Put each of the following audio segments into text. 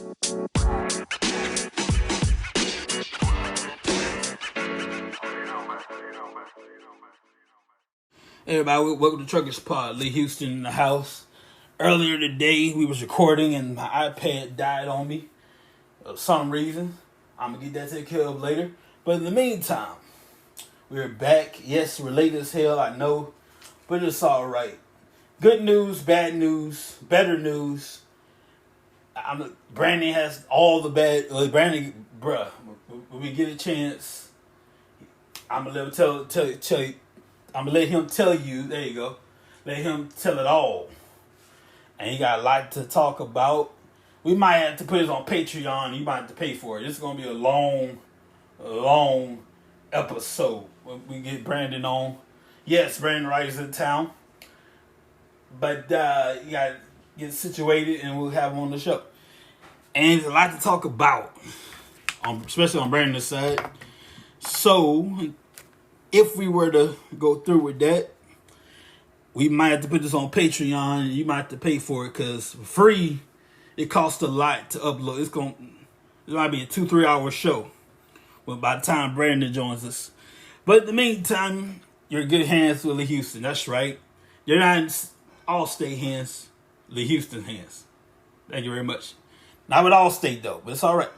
Hey everybody, welcome to Truckers Pod. Lee Houston in the house. Earlier today, we was recording and my iPad died on me for some reason. I'm going to get that taken care of later. But in the meantime, we're back. Yes, we're late as hell, I know, but it's alright. Good news, bad news, better news. Brandon has all the bad... Brandon, bruh, when we get a chance, I'm going to tell you. I'm going to let him tell you, there you go, let him tell it all. And he got a lot to talk about. We might have to put it on Patreon. You might have to pay for it. It's going to be a long episode when we get Brandon on. Yes, Brandon Wright is in town. But you got to get situated and we'll have him on the show. And there's a lot to talk about, especially on Brandon's side. So... if we were to go through with that, we might have to put this on Patreon. And you might have to pay for it because free, it costs a lot to upload. It might be a 2-3 hour show. Well, by the time Brandon joins us. But in the meantime, you're in good hands with Lee Houston. That's right. You're not in Allstate hands, Lee Houston hands. Thank you very much. Not with Allstate though, but it's all right.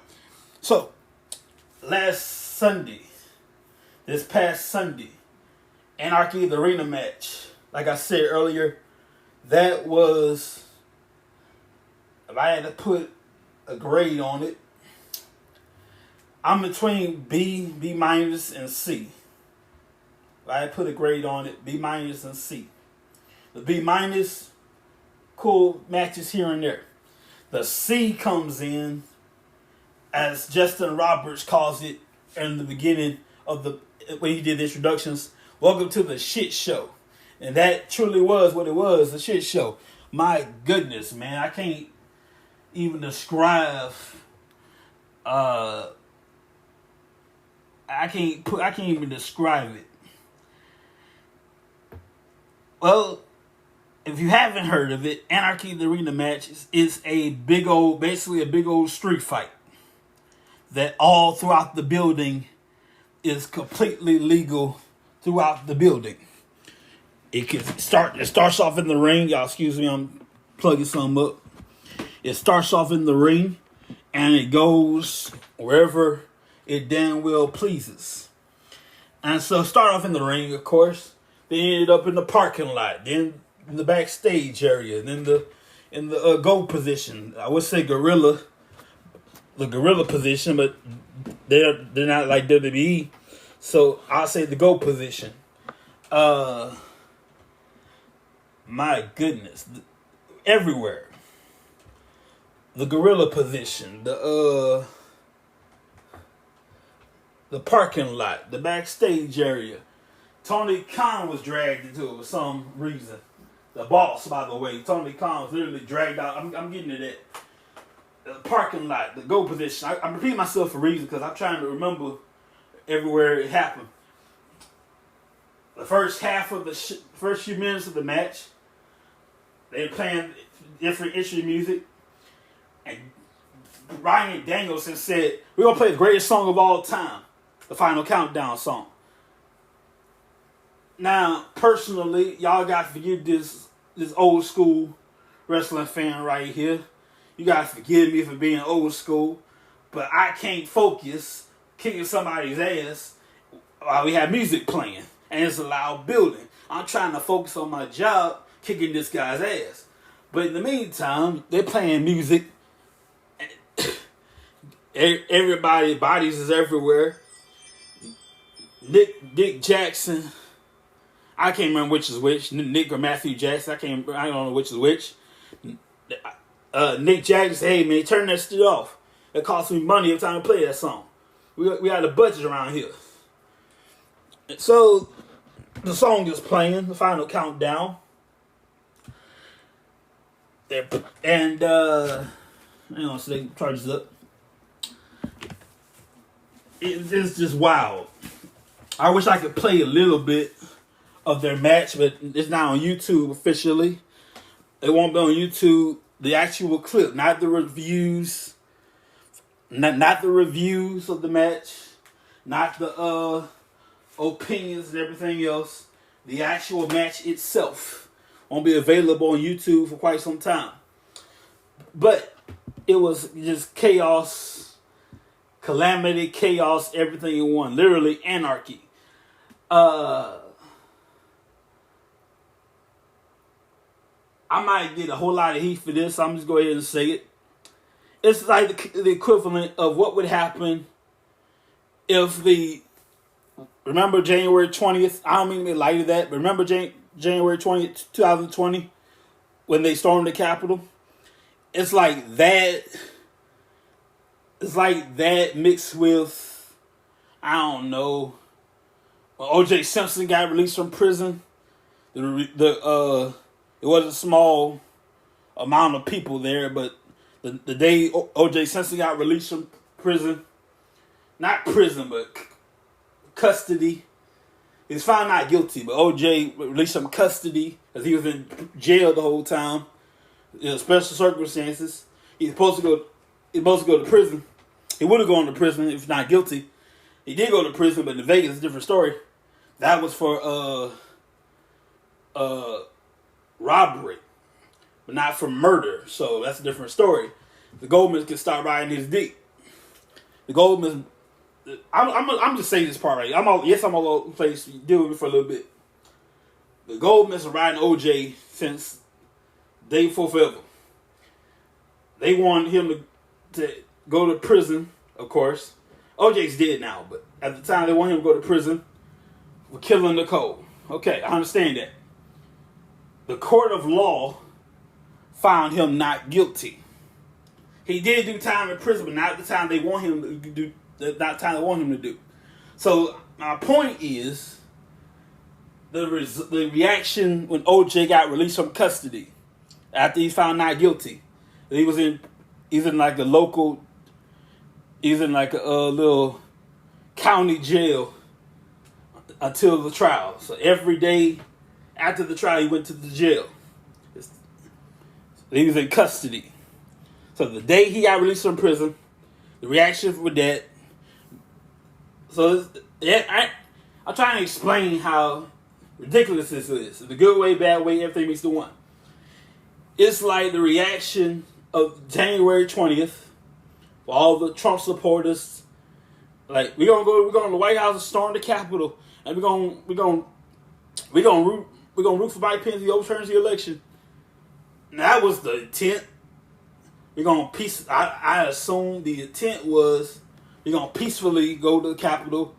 So, this past Sunday, Anarchy the Arena match. Like I said earlier, that was, if I had to put a grade on it, I'm between B minus, and C. If I had to put a grade on it, B minus and C. The B minus, cool matches here and there. The C comes in, as Justin Roberts calls it in the beginning of when he did the introductions, welcome to the shit show. And that truly was what it was, the shit show. My goodness, man, I can't even describe I can't even describe it. Well, if you haven't heard of it, Anarchy the Arena match is basically a big old street fight that all throughout the building is completely legal throughout the building. It starts off in the ring. Y'all excuse me, I'm plugging something up. It starts off in the ring and it goes wherever it damn well pleases. And so start off in the ring, of course. They ended up in the parking lot, then in the backstage area, then in the go position. I would say the gorilla position, but they're not like WWE, so I'll say the go position. My goodness, everywhere. The gorilla position, the parking lot, the backstage area. Tony Khan was dragged into it for some reason. The boss, by the way, Tony Khan was literally dragged out. I'm getting to that. The parking lot, the go position. I'm repeating myself for a reason because I'm trying to remember everywhere it happened. The first half of first few minutes of the match, they're playing different instrument music, and Ryan Danielson said, "We're gonna play the greatest song of all time, the Final Countdown song." Now, personally, y'all got to forgive this old school wrestling fan right here. You guys forgive me for being old school, but I can't focus kicking somebody's ass while we have music playing and it's a loud building. I'm trying to focus on my job kicking this guy's ass. But in the meantime, they're playing music. Everybody, bodies is everywhere. Nick Jackson, I can't remember which is which. Nick or Matthew Jackson, I don't know which is which. Nick Jackson said, "Hey man, turn that shit off. It costs me money every time I play that song. We got a budget around here." So the song is playing, the Final Countdown. And hang on, so they charge up. It's just wild. I wish I could play a little bit of their match, but it's not on YouTube officially. It won't be on YouTube. The actual clip, not the reviews, not the reviews of the match, not the opinions and everything else. The actual match itself won't be available on YouTube for quite some time. But it was just chaos, calamity, chaos, everything in one. Literally anarchy. I might get a whole lot of heat for this. So I'm just go ahead and say it. It's like the equivalent of what would happen if remember January 20th? I don't mean to be light of that, but remember January 20th, 2020, when they stormed the Capitol? It's like that. It's like that mixed with, I don't know, when O.J. Simpson got released from prison. It was a small amount of people there, but the day O.J. Simpson got released from prison, not prison, but custody. He was found not guilty, but O.J. released from custody because he was in jail the whole time. In special circumstances, he's supposed to go to prison. He would have gone to prison if not guilty. He did go to prison, but in Vegas, it's a different story. That was for robbery, but not for murder. So that's a different story. The Goldmans can start riding his dick. The Goldmans. I'm just saying this part right. I'm all over the place. Deal with it for a little bit. The Goldmans are riding OJ since day before forever. They want him to go to prison, of course. OJ's dead now, but at the time they want him to go to prison for killing Nicole. Okay, I understand that. The court of law found him not guilty. He did do time in prison, but not the time they want him to do. Not the time they want him to do. So my point is the reaction when OJ got released from custody after he's found not guilty. He's in like a little county jail until the trial. So every day after the trial, he went to the jail. He was in custody. So the day he got released from prison, the reaction with that. So I'm trying to explain how ridiculous this is. The good way, bad way, everything meets the one. It's like the reaction of January 20th for all the Trump supporters. Like we're gonna go to the White House and storm the Capitol, and we're gonna root for Mike Pence. He overturns the election. And that was the intent. We're gonna I assume the intent was we're gonna peacefully go to the Capitol,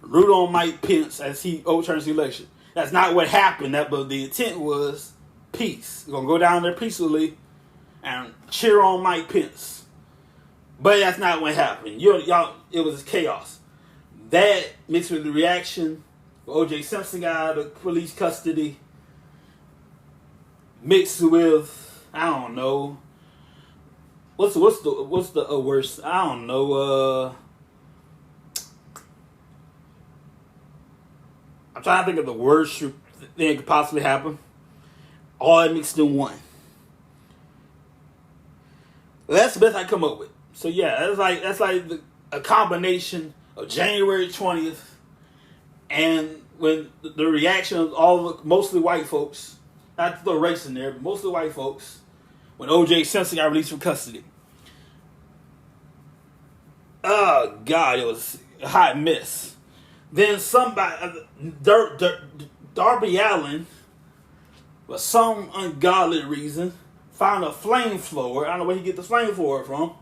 root on Mike Pence as he overturns the election. That's not what happened. But the intent was peace. We're gonna go down there peacefully and cheer on Mike Pence. But that's not what happened. Y'all, it was chaos. That mixed with the reaction, O.J. Simpson got out of police custody, mixed with, I don't know, what's the worst? I don't know. I'm trying to think of the worst thing that could possibly happen. All that mixed in one. That's the best I come up with. So yeah, that's like a combination of January 20th and when the reaction of mostly white folks, not to throw race in there, but mostly white folks, when O.J. Simpson got released from custody. Oh God, it was a hot mess. Then somebody, Darby Allin, for some ungodly reason, found a flamethrower. I don't know where he get the flamethrower from,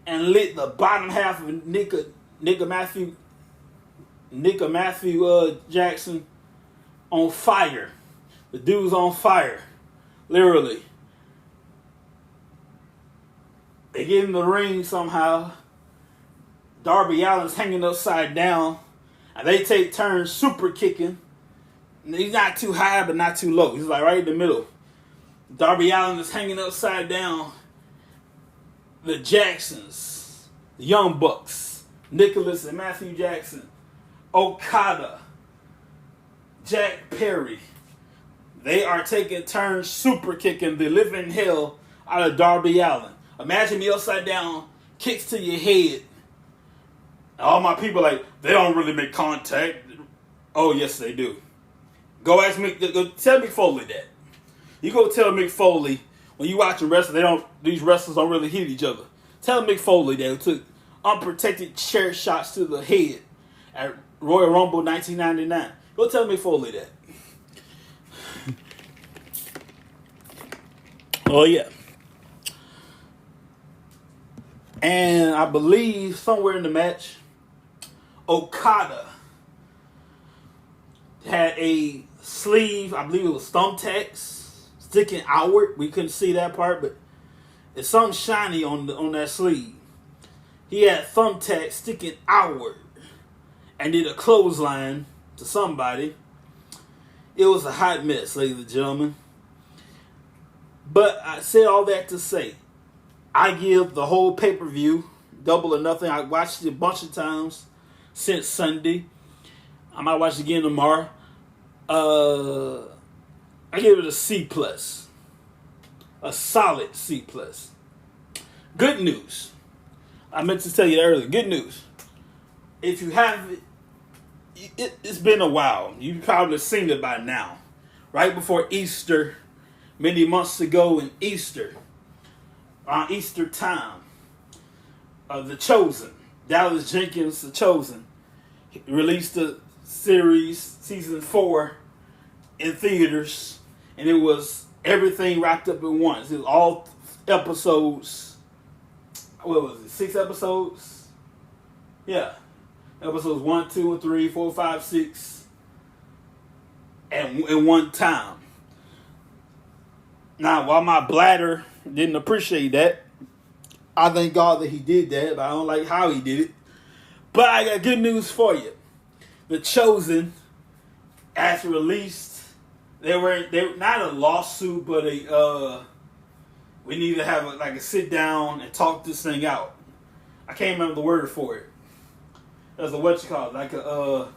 and lit the bottom half of Nika Matthew Jackson on fire. The dude's on fire, literally. They get in the ring somehow. Darby Allin's hanging upside down, and they take turns super kicking. And he's not too high, but not too low. He's like right in the middle. Darby Allin is hanging upside down. The Jacksons, the Young Bucks, Nicholas and Matthew Jackson, Okada, Jack Perry, they are taking turns super kicking the living hell out of Darby Allin. Imagine me upside down kicks to your head. All my people like, they don't really make contact. Oh, yes, they do. Go ask me. Go tell Mick Foley that. You go tell Mick Foley when you watching wrestling, these wrestlers don't really hit each other. Tell Mick Foley that it took unprotected chair shots to the head at Royal Rumble 1999. Go tell Mick Foley that. Oh, yeah. And I believe somewhere in the match, Okada had a sleeve, I believe it was thumbtacks, sticking outward. We couldn't see that part, but it's something shiny on that sleeve. He had thumbtacks sticking outward and did a clothesline to somebody. It was a hot mess, ladies and gentlemen. But I said all that to say, I give the whole pay-per-view Double or Nothing. I watched it a bunch of times since Sunday. I might watch it again tomorrow. I give it a C+. A solid C+. Good news. I meant to tell you that earlier. Good news. If you haven't, it's been a while. You've probably seen it by now. Right before Easter, many months ago in Easter, on Easter time, The Chosen, Dallas Jenkins, The Chosen, released the series, season 4, in theaters, and it was everything wrapped up at once. It was all episodes. What was it? 6 episodes? Yeah. Episodes 1, 2, and 3, 4, 5, 6. And in one time. Now, while my bladder didn't appreciate that, I thank God that he did that, but I don't like how he did it. But I got good news for you. The Chosen, as released, they were not a lawsuit, but we need to have a sit down and talk this thing out. I can't remember the word for it. There's a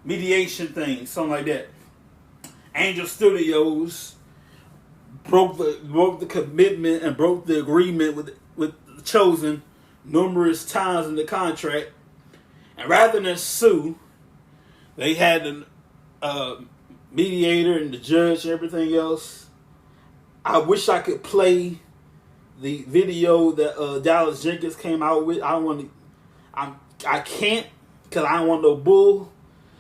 mediation thing, something like that. Angel Studios broke the commitment and broke the agreement with the Chosen numerous times in the contract, and rather than sue, they had a mediator and the judge and everything else. I wish I could play the video that Dallas Jenkins came out with. I can't, because I don't want no bull.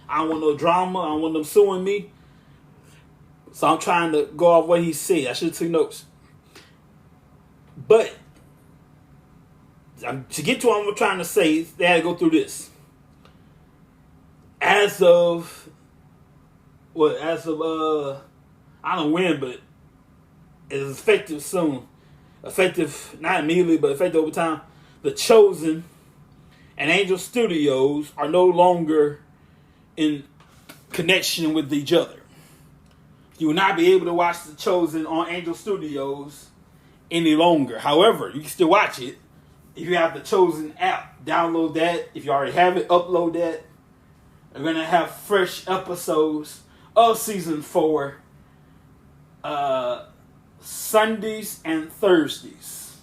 I don't want no drama. I don't want them suing me. So I'm trying to go off what he said. I should have took notes. But to get to what I'm trying to say, they had to go through this. As of I don't know when, but it's effective soon. Effective, not immediately, but effective over time. The Chosen and Angel Studios are no longer in connection with each other. You will not be able to watch The Chosen on Angel Studios any longer. However, you can still watch it. If you have the Chosen app, download that. If you already have it, upload that. We're going to have fresh episodes of Season 4 Sundays and Thursdays.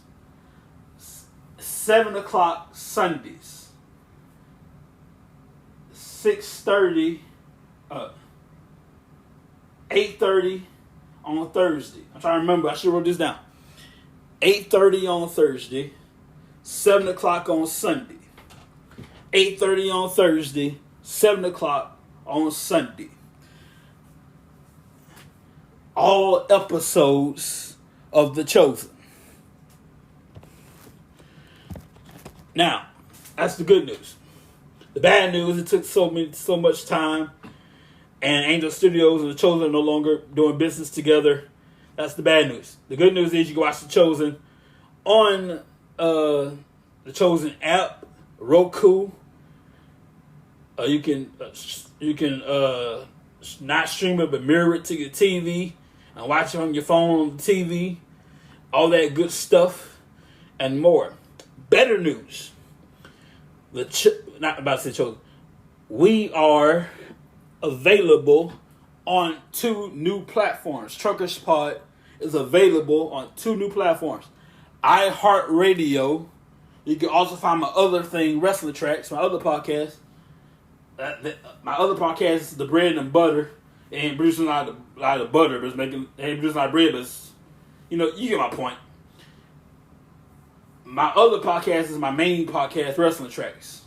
7 o'clock Sundays. 6:30 8:30 on Thursday. I'm trying to remember. I should have wrote this down. 8:30 on Thursday. 7 o'clock on Sunday. 8:30 on Thursday. 7 o'clock on Sunday. All episodes of The Chosen. Now, that's the good news. The bad news, it took so much time, and Angel Studios and The Chosen are no longer doing business together. That's the bad news. The good news is you can watch The Chosen on The Chosen app, Roku. You can not stream it, but mirror it to your TV and watch it on your phone, on the TV, all that good stuff and more. Better news. Not about to say Chosen. We are available on 2 new platforms. Truckers Pod is available on 2 new platforms. iHeartRadio You can also find my other thing, Wrestling Tracks, my other podcast. My other podcast is The Bread and Butter. It ain't producing a lot of butter, but it ain't producing a lot of bread, but it's, you get my point. My other podcast is my main podcast, Wrestling Tracks.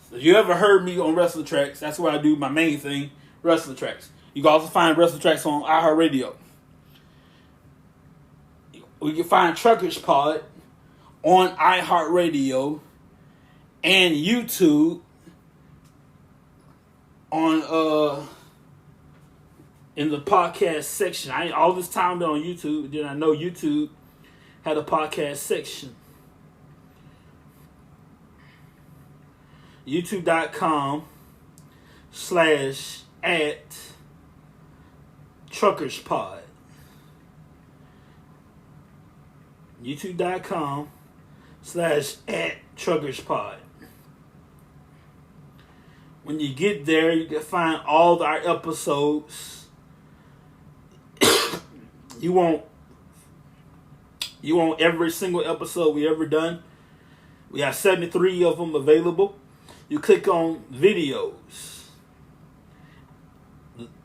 So if you ever heard me on Wrestling Tracks, that's where I do my main thing, Wrestling Tracks. You can also find Wrestling Tracks on iHeartRadio. You can find Truckers Pod on iHeartRadio and YouTube on in the podcast section. I ain't all this time been on YouTube. Then I know YouTube had a podcast section. YouTube.com/@TruckersPod. YouTube.com/@TruckersPod. When you get there, you can find all our episodes. You want every single episode we ever done. We have 73 of them available. You click on videos.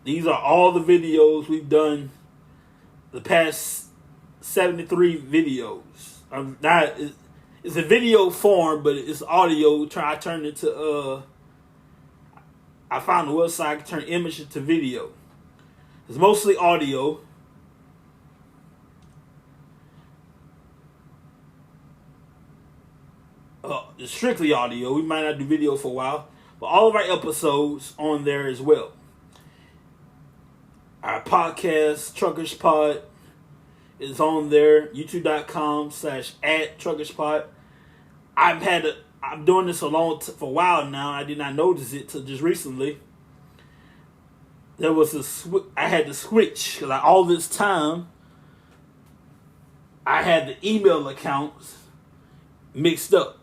These are all the videos we've done. The past 73 videos. It's a video form, but it's audio. I turned it to I found a website I can turn image into video. It's mostly audio. It's strictly audio. We might not do video for a while, but all of our episodes on there as well. Our podcast, Truckers Pod, is on there. YouTube.com/@TruckersPod. I'm doing this for a while now. I did not notice it till just recently. There was I had to switch because all this time I had the email accounts mixed up.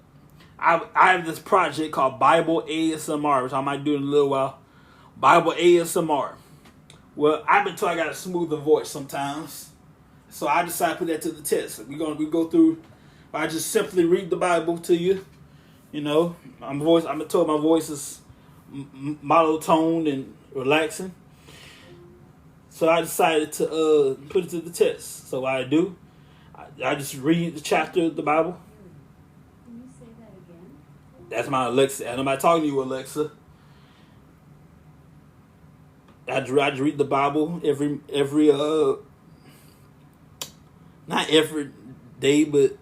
I have this project called Bible ASMR, which I might do in a little while. Bible ASMR. Well, I've been told I got a smoother voice sometimes, so I decided to put that to the test. We go through. I just simply read the Bible to you. I'm told my voice is monotone and relaxing. So I decided to put it to the test. So what I do, I just read the chapter of the Bible. Can you say that again? That's my Alexa. And I'm not talking to you, Alexa. I just read the Bible every not every day, but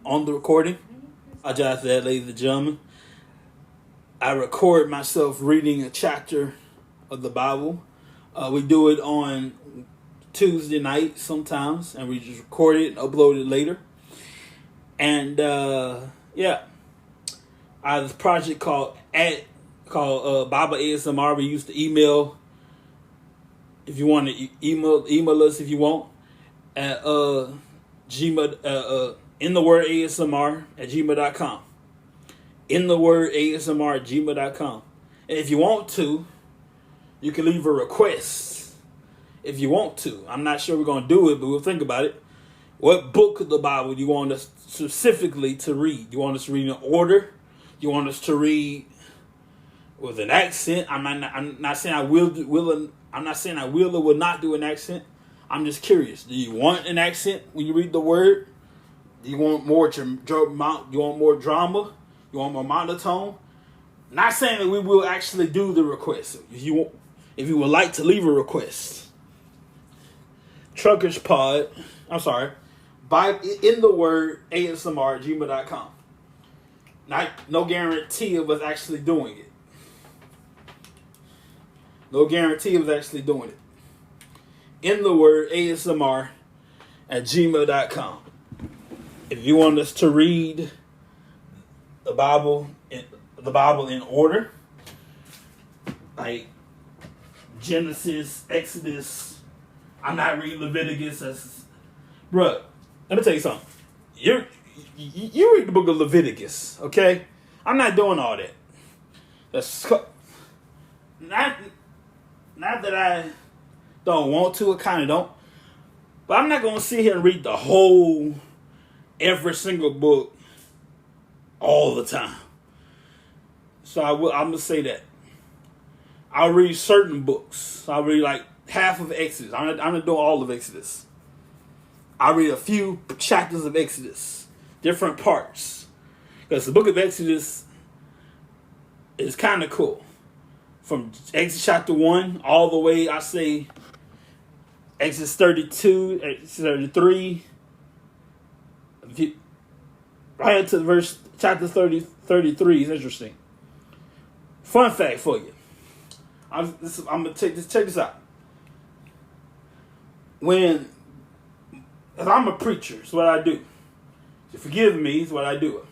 on the recording. I apologize for that, ladies and gentlemen. I record myself reading a chapter of the Bible. We do it on Tuesday night sometimes, and we just record it and upload it later. And yeah, I have this project called Bible ASMR. We used to email. If you want to email us if you want at Gmail in the word ASMR at gmail.com. In the word ASMR at gmail.com. And if you want to, you can leave a request. If you want to. I'm not sure we're going to do it, but we'll think about it. What book of the Bible do you want us specifically to read? You want us to read in order? You want us to read with an accent? I'm not saying I will I'm not saying I will or will not do an accent. I'm just curious. Do you want an accent when you read the word? Do you want more drama? You want more monotone? Not saying that we will actually do the request. If you would like to leave a request, Truckers Pod. I'm sorry. In the word ASMR at gmail.com. No guarantee of us actually doing it. No guarantee of us actually doing it. In the word ASMR at gmail.com. If you want us to read the Bible in order, like Genesis, Exodus, I'm not reading Leviticus. Bruh, let me tell you something. You read the book of Leviticus, okay? I'm not doing all that. That's not that I don't want to. I kind of don't. But I'm not going to sit here and read every single book all the time. So I'm going to say that. I'll read certain books. I'll read like half of Exodus. I'm not doing all of Exodus. I'll read a few chapters of Exodus, different parts. Because the book of Exodus is kind of cool. From Exodus chapter 1 all the way, I say, Exodus 32, Exodus 33, right into chapter 33 is interesting. Fun fact for you. I'm gonna check this out. As I'm a preacher, it's what I do. To forgive me is what I do.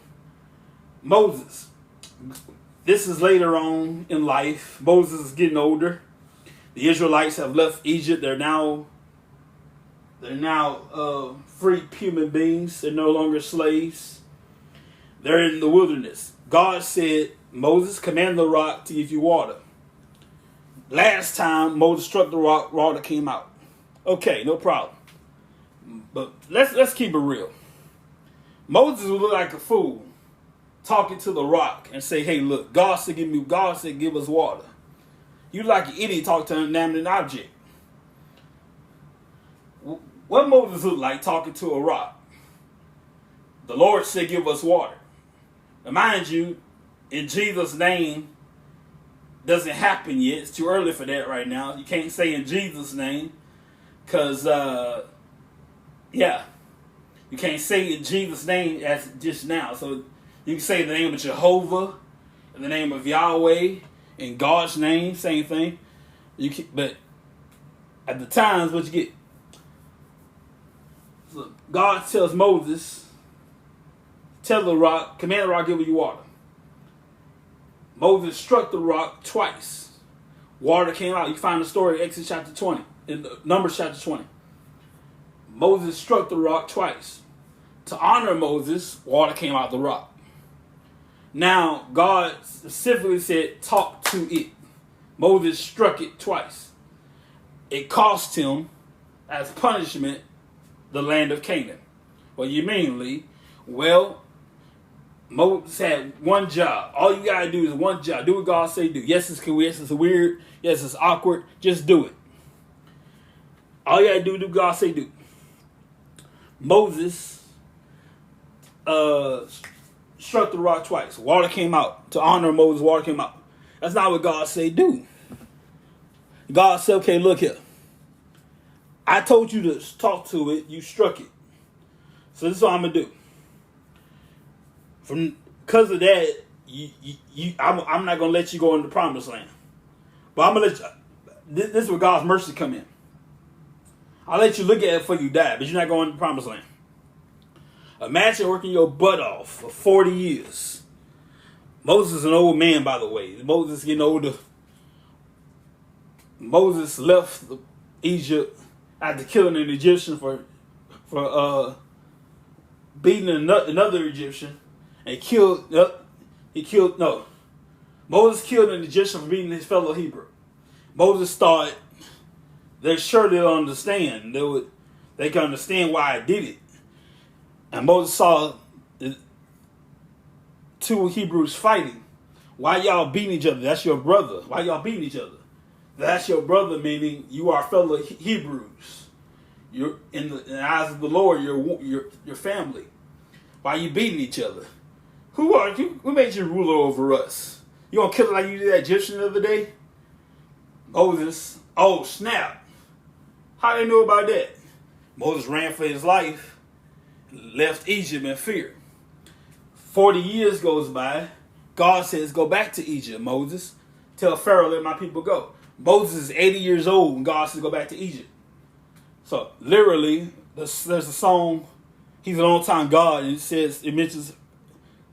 Moses. This is later on in life. Moses is getting older. The Israelites have left Egypt. They're now free human beings. They're no longer slaves. They're in the wilderness. God said, Moses, command the rock to give you water. Last time Moses struck the rock, water came out. Okay, no problem. But let's keep it real. Moses would look like a fool talking to the rock and say, hey, look, God said give us water. You like an idiot talking to an inanimate object. What Moses look like talking to a rock? The Lord said give us water. Now, mind you, in Jesus' name doesn't happen yet. It's too early for that right now. You can't say in Jesus' name because, you can't say in Jesus' name as just now. So you can say the name of Jehovah, in the name of Yahweh, in God's name, same thing. But at the times, what you get? So God tells Moses, tell the rock, command the rock, give you water. Moses struck the rock twice. Water came out. You find the story in Exodus chapter 20, in Numbers chapter 20. Moses struck the rock twice. To honor Moses, water came out the rock. Now, God specifically said, talk to it. Moses struck it twice. It cost him, as punishment, the land of Canaan. What you mean, Lee? Well, Moses had one job. All you gotta do is one job. Do what God say do. Yes, it's cool. Yes, it's weird. Yes, it's awkward. Just do it. All you gotta do what God say do. Moses struck the rock twice. Water came out. To honor Moses, water came out. That's not what God say do. God said, okay, look here. I told you to talk to it. You struck it. So this is what I'm going to do. Because of that, I'm not going to let you go into the promised land. But I'm going to let you, this is where God's mercy come in. I'll let you look at it before you die, but you're not going to the promised land. Imagine working your butt off for 40 years. Moses is an old man, by the way. Moses getting older. Moses left Egypt after killing an Egyptian for beating another Egyptian, and Moses killed an Egyptian for beating his fellow Hebrew. Moses thought they surely don't understand. They can understand why I did it. And Moses saw two Hebrews fighting. Why y'all beating each other? That's your brother. Why y'all beating each other? That's your brother, meaning you are fellow Hebrews. You're in the eyes of the Lord. Your family. Why you beating each other? Who are you? Who made you ruler over us? You gonna kill it like you did that Egyptian the other day? Moses. Oh snap! How they know about that? Moses ran for his life, left Egypt in fear. 40 years goes by. God says, go back to Egypt, Moses. Tell Pharaoh, let my people go. Moses is 80 years old and God says, go back to Egypt. So, literally, there's a song, he's an on-time God, and it mentions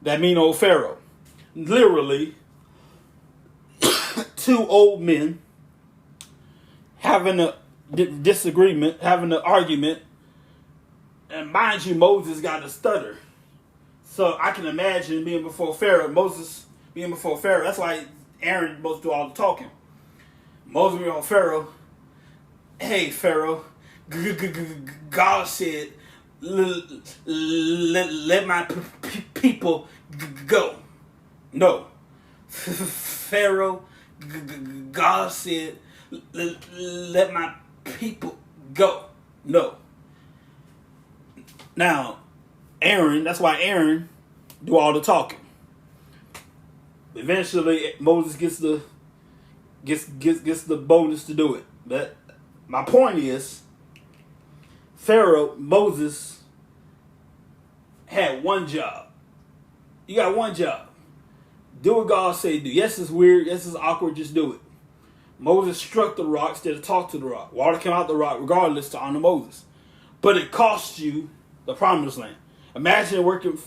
that mean old Pharaoh. Literally, two old men having a disagreement, having an argument, and mind you, Moses got a stutter. So I can imagine being before Pharaoh, Moses being before Pharaoh. That's why Aaron supposed to do all the talking. Moses being before Pharaoh. Hey, Pharaoh, God said, let my people go. No. Pharaoh, God said, let my people go. No. Now, Aaron, that's why Aaron do all the talking. Eventually, Moses gets the boldness to do it. But my point is, Moses had one job. You got one job. Do what God say do. Yes, it's weird. Yes, it's awkward. Just do it. Moses struck the rock instead of talk to the rock. Water came out the rock regardless to honor Moses. But it cost you the promised land. Imagine working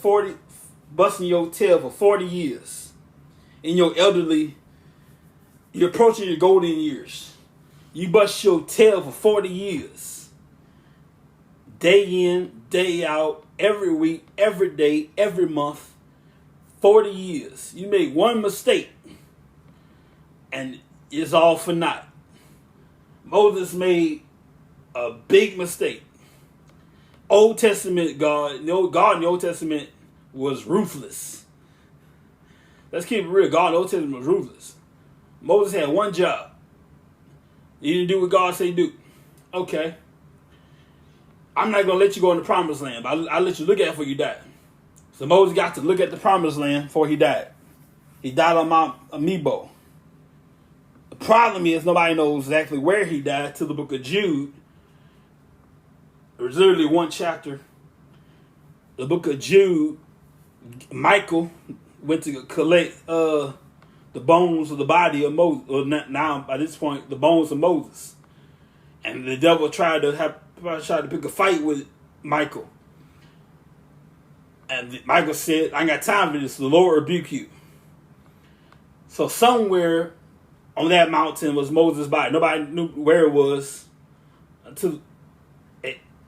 busting your tail for 40 years. In your elderly, you're approaching your golden years. You bust your tail for 40 years. Day in, day out, every week, every day, every month. 40 years. You make one mistake and it's all for naught. Moses made a big mistake. Old Testament God in the Old Testament was ruthless. Let's keep it real. God in the Old Testament was ruthless. Moses had one job. He didn't do what God said do. Okay. I'm not going to let you go in the promised land, but I'll let you look at it before you die. So Moses got to look at the promised land before he died. He died on Mount Nebo. The problem is nobody knows exactly where he died till the book of Jude. There's literally one chapter. The book of Jude, Michael went to collect the bones of the body of Moses. Or now, by this point, the bones of Moses. And the devil tried to pick a fight with Michael. And Michael said, I ain't got time for this. The Lord rebuke you. So somewhere on that mountain was Moses' body. Nobody knew where it was. To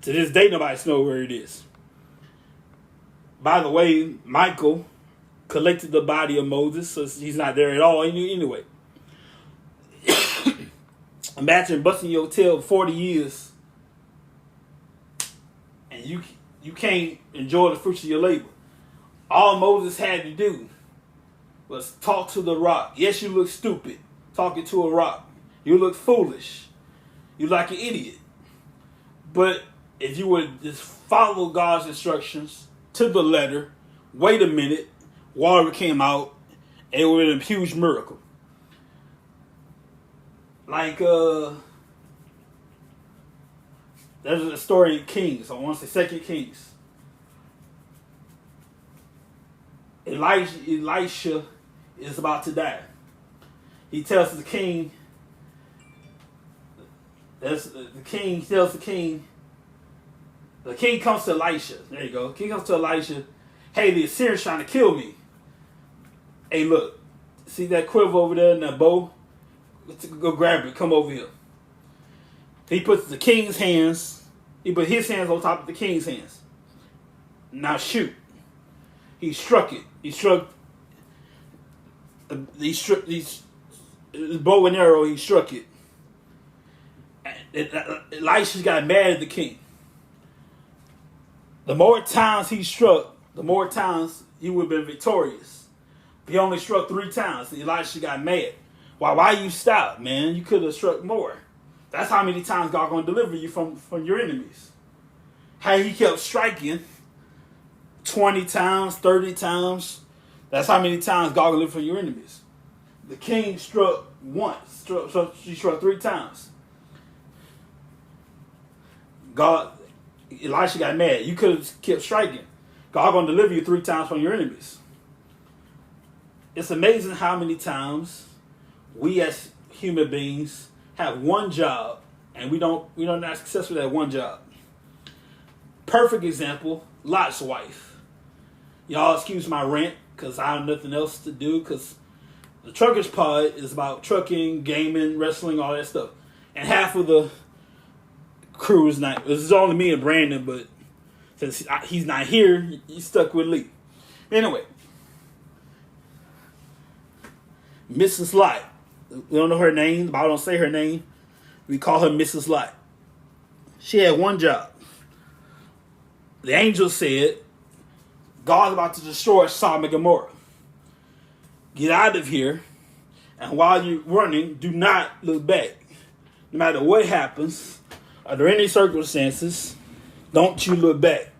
this day, nobody knows where it is. By the way, Michael collected the body of Moses, so he's not there at all anyway. Imagine busting your tail 40 years and you can't enjoy the fruits of your labor. All Moses had to do was talk to the rock. Yes, you look stupid talking to a rock. You look foolish. You like an idiot. But if you would just follow God's instructions to the letter, wait a minute, water came out, and it would have been a huge miracle. Like, there's a story in Kings. I want to say 2 Kings. Elisha is about to die. He tells the king, the king comes to Elisha. There you go. The king comes to Elisha. Hey, the Assyrians trying to kill me. Hey, look. See that quiver over there and that bow? Go grab it. Come over here. He puts the king's hands. He put his hands on top of the king's hands. Now shoot. He struck it. He struck his bow and arrow. He struck it. Elisha got mad at the king. The more times he struck, the more times he would have been victorious. He only struck 3 times. Elisha got mad. Why you stop, man? You could have struck more. That's how many times God going to deliver you from your enemies. How he kept striking 20 times, 30 times. That's how many times God will deliver from your enemies. The king struck once. He struck 3 times. Elisha got mad. You could have kept striking. God going to deliver you 3 times from your enemies. It's amazing how many times we as human beings have one job and we don't not successful at one job. Perfect example, Lot's wife. Y'all excuse my rant because I have nothing else to do because the Truckers Pod is about trucking, gaming, wrestling, all that stuff. And half of the crew is not. This is only me and Brandon, but since he's not here, he's stuck with Lee. Anyway, Mrs. Lot. We don't know her name. The Bible don't say her name. We call her Mrs. Lot. She had one job. The angel said, God's about to destroy Sodom and Gomorrah. Get out of here. And while you're running, do not look back. No matter what happens, under any circumstances, don't you look back.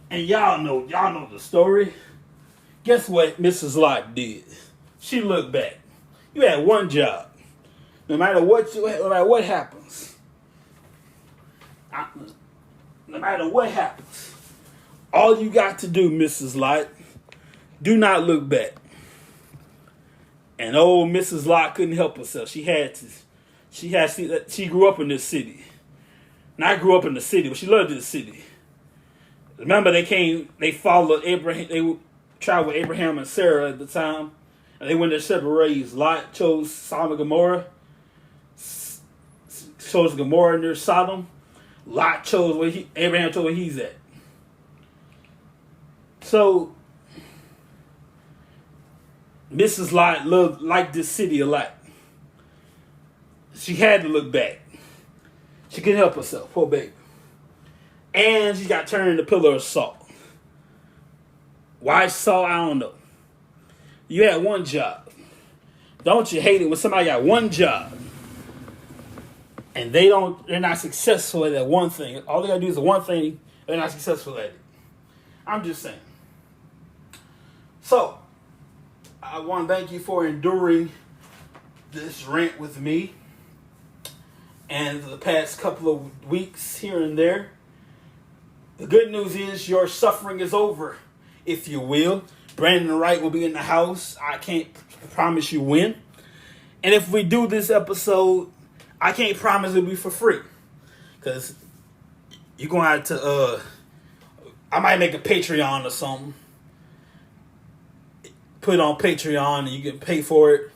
And y'all know the story. Guess what Mrs. Lot did? She looked back. You had one job. No matter what happens. No matter what happens. All you got to do, Mrs. Lot, do not look back. And old Mrs. Lot couldn't help herself. She had to. She grew up in this city. Not grew up in the city, but she loved this city. Remember, they followed Abraham. They traveled with Abraham and Sarah at the time. And they went their separate ways. Lot chose Sodom and Gomorrah. Chose Gomorrah near Sodom. Lot chose Abraham chose where he's at. So, Mrs. Lot liked this city a lot. She had to look back. She couldn't help herself, poor baby. And she got turned into a pillar of salt. Why salt? I don't know. You had one job. Don't you hate it when somebody got one job and they're not successful at that one thing? All they gotta do is the one thing, they're not successful at it. I'm just saying. So, I want to thank you for enduring this rant with me and the past couple of weeks here and there. The good news is your suffering is over, if you will. Brandon Wright will be in the house. I can't promise you when. And if we do this episode, I can't promise it'll be for free. Because you're going to have to, I might make a Patreon or something. Put it on Patreon and you can pay for it.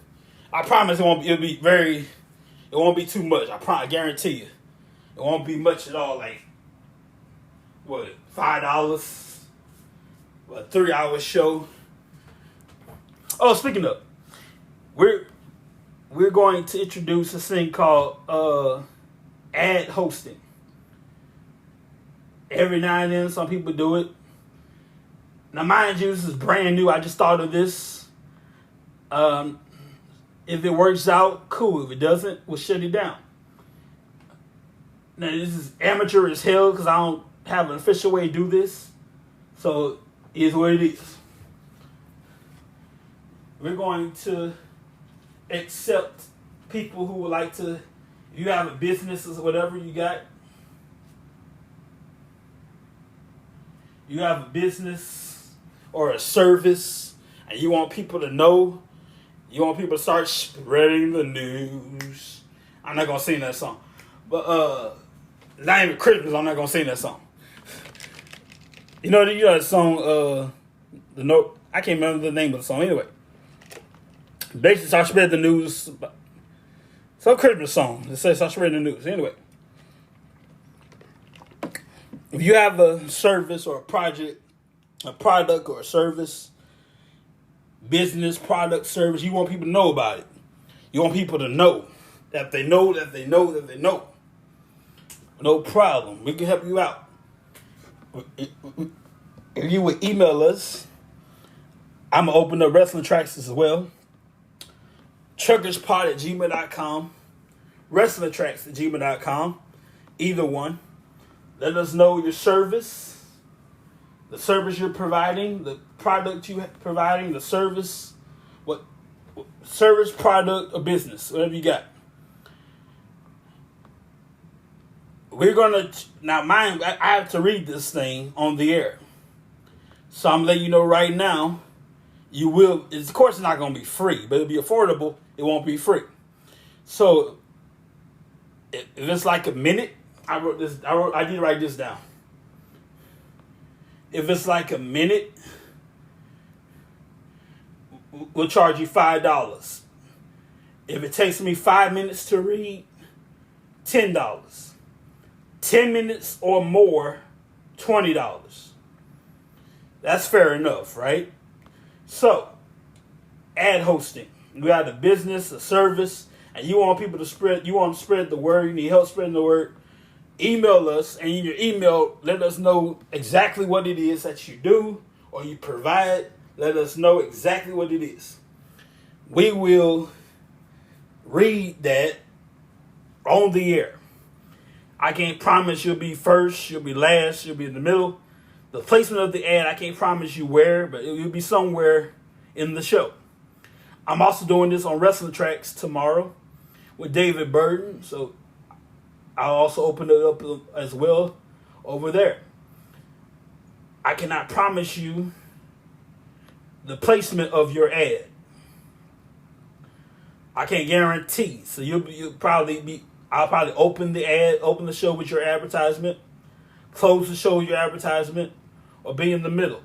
I promise it won't be too much. I guarantee you. It won't be much at all. Like, what, $5? A 3-hour show. Oh, speaking of, we're going to introduce this thing called ad hosting. Every now and then, some people do it. Now, mind you, this is brand new. I just thought of this. If it works out, cool. If it doesn't, we'll shut it down. Now, this is amateur as hell because I don't have an official way to do this. So, it is what it is. We're going to accept people who would like to, if you have a business or whatever you have a business or a service and you want people to know, you want people to start spreading the news. I'm not going to sing that song. But, not even Christmas, I'm not going to sing that song. You know that song, I can't remember the name of the song. Anyway, basically, start spreading the news. Some Christmas song that says start spreading the news. Anyway, if you have a service or a project, a product or a service, business, product, service, you want people to know about it. You want people to know that they know that they know that they know. No problem. We can help you out. If you would email us, I'm going to open up wrestling tracks as well. truckerspod@gmail.com. wrestlingtracks@gmail.com. Either one. Let us know your service, the service you're providing, the product you're providing, the service, what service, product, or business, whatever you got. We're going to, now mind, I have to read this thing on the air. So I'm letting you know right now, you will, of course it's not going to be free, but it'll be affordable. It won't be free. So if it's like a minute, I did write this down. If it's like a minute, we'll charge you $5. If it takes me 5 minutes to read, $10. 10 minutes or more, $20. That's fair enough, right? So, ad hosting. You got a business, a service, and you want people to spread the word, you need help spreading the word. email us, and in your email, let us know exactly what it is that you do or you provide. Let us know exactly what it is. We will read that on the air. I can't promise you'll be first, you'll be last, you'll be in the middle. The placement of the ad, I can't promise you where, but it will be somewhere in the show. I'm also doing this on Wrestling Tracks tomorrow with David Burton, so I'll also open it up as well over there. I cannot promise you the placement of your ad. I can't guarantee. So you'll probably be. I'll probably open the show with your advertisement, close the show with your advertisement, or be in the middle.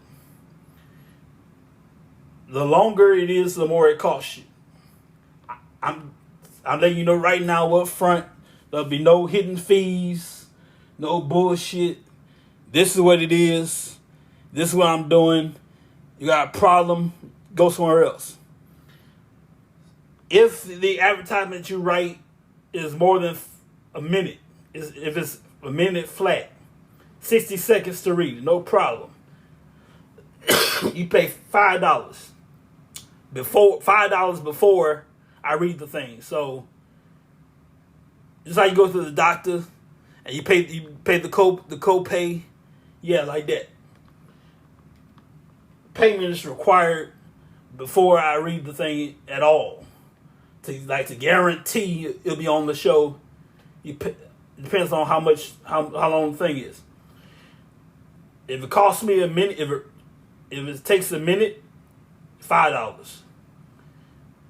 The longer it is, the more it costs you. I'm letting you know right now up front. There'll be no hidden fees, no bullshit. This is what it is. This is what I'm doing. You got a problem, go somewhere else. If the advertisement you write is more than a minute, if it's a minute flat, 60 seconds to read, no problem. You pay $5 before I read the thing. So just like you go to the doctor and you pay the copay, yeah, like that. Payment is required before I read the thing at all. To guarantee it'll be on the show. Depends on how long the thing is. If it costs me a minute, if it takes a minute, $5.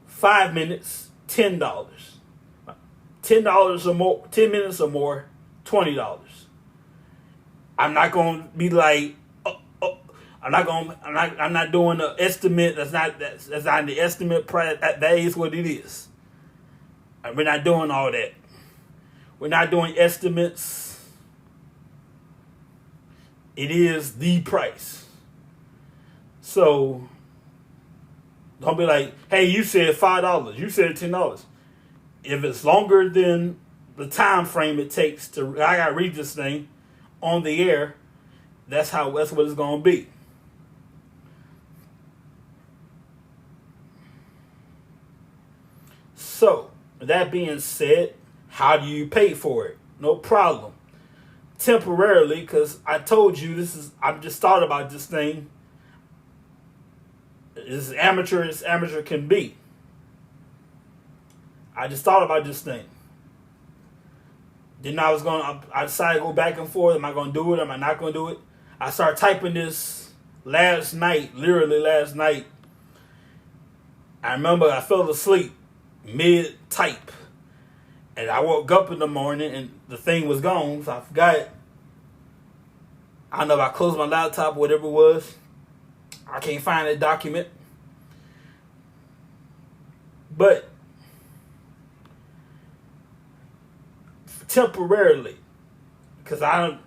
5 minutes, $10. $10 or more, 10 minutes or more, $20. I'm not gonna be like, I'm not doing an estimate. That's not the estimate price. That is what it is. We're not doing all that. We're not doing estimates. It is the price. So don't be like, hey, you said $5. You said $10. If it's longer than the time frame it takes I gotta read this thing on the air, that's what it's gonna be. So, that being said, how do you pay for it? No problem. Temporarily, because I told you I've just thought about this thing. As amateur as amateur can be. I just thought about this thing. Then I decided to go back and forth. Am I going to do it? Am I not going to do it? I started typing this literally last night. I remember I fell asleep mid-type. And I woke up in the morning and the thing was gone, so I forgot. I don't know if I closed my laptop or whatever it was. I can't find that document. But temporarily, because I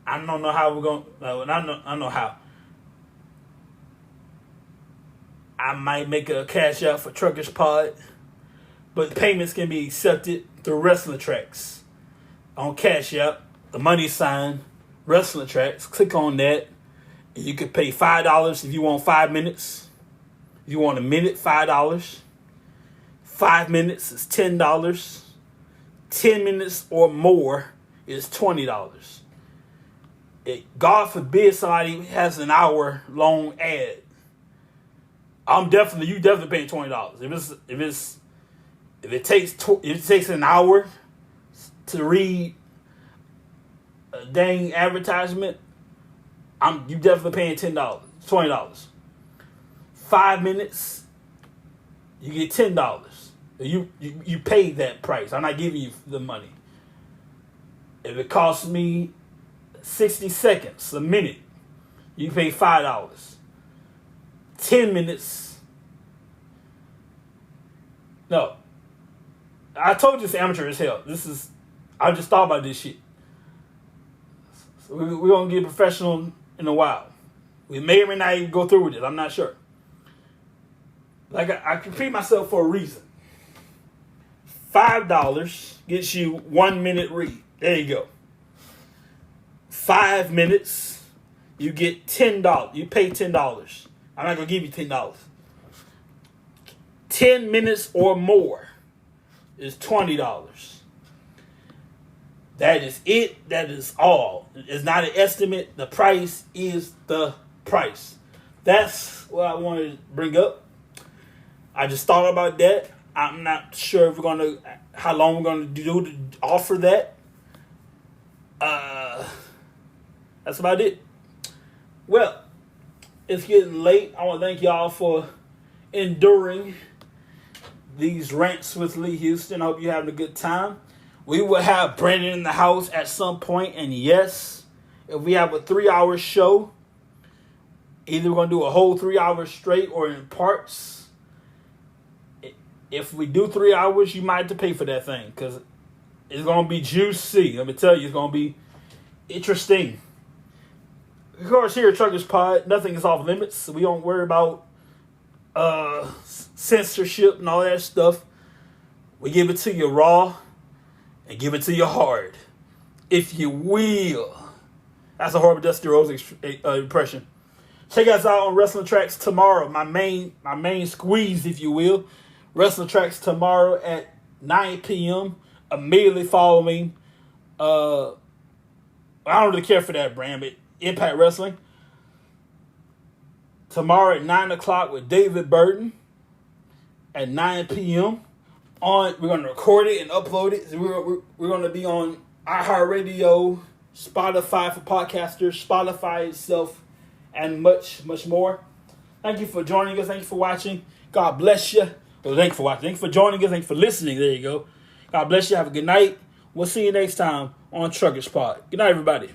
don't know how we're going. I don't know how. I might make a cash out for Truckish Pod, but payments can be accepted through Wrestling Tracks on Cash App. The money sign Wrestling Tracks. Click on that. You could pay $5 if you want 5 minutes. If you want a minute, $5. 5 minutes is $10. 10 minutes or more is $20. God forbid somebody has an hour long ad. You definitely paying $20. If it takes an hour to read a dang advertisement, you definitely paying $20. 5 minutes, you get $10. You paid that price. I'm not giving you the money. If it costs me 60 seconds, a minute, you pay $5. 10 minutes. No. I told you it's amateur as hell. I just thought about this shit. So we're going to get professional in a while. We may or may not even go through with it. I'm not sure. Like, I compete myself for a reason. $5 gets you 1 minute read. There you go. 5 minutes, you get $10. You pay $10. I'm not going to give you $10. 10 minutes or more is $20. That is it. That is all. It's not an estimate. The price is the price. That's what I wanted to bring up. I just thought about that. I'm not sure if how long we're gonna do to offer that. That's about it. Well, it's getting late. I want to thank y'all for enduring these rants with Lee Houston. I hope you're having a good time. We will have Brandon in the house at some point, and yes, if we have a 3-hour show, either we're going to do a whole 3 hours straight or in parts. If we do 3 hours, you might have to pay for that thing because it's going to be juicy. Let me tell you, it's going to be interesting. Of course, here at Truckers Pod, nothing is off limits. So we don't worry about censorship and all that stuff. We give it to you raw and give it to you hard, if you will. That's a horrible Dusty Rhodes impression. Check us out on Wrestling Tracks tomorrow. My main squeeze, if you will. Wrestling Tracks tomorrow at 9 p.m. Immediately follow me. I don't really care for that brand, but Impact Wrestling. Tomorrow at 9 o'clock with David Burton at 9 p.m. We're going to record it and upload it. So we're going to be on iHeartRadio, Spotify for podcasters, Spotify itself, and much, much more. Thank you for joining us. Thank you for watching. God bless you. Well, thank you for watching. Thank you for joining us. Thank you for listening. There you go. God bless you. Have a good night. We'll see you next time on Truckers Pod. Good night, everybody.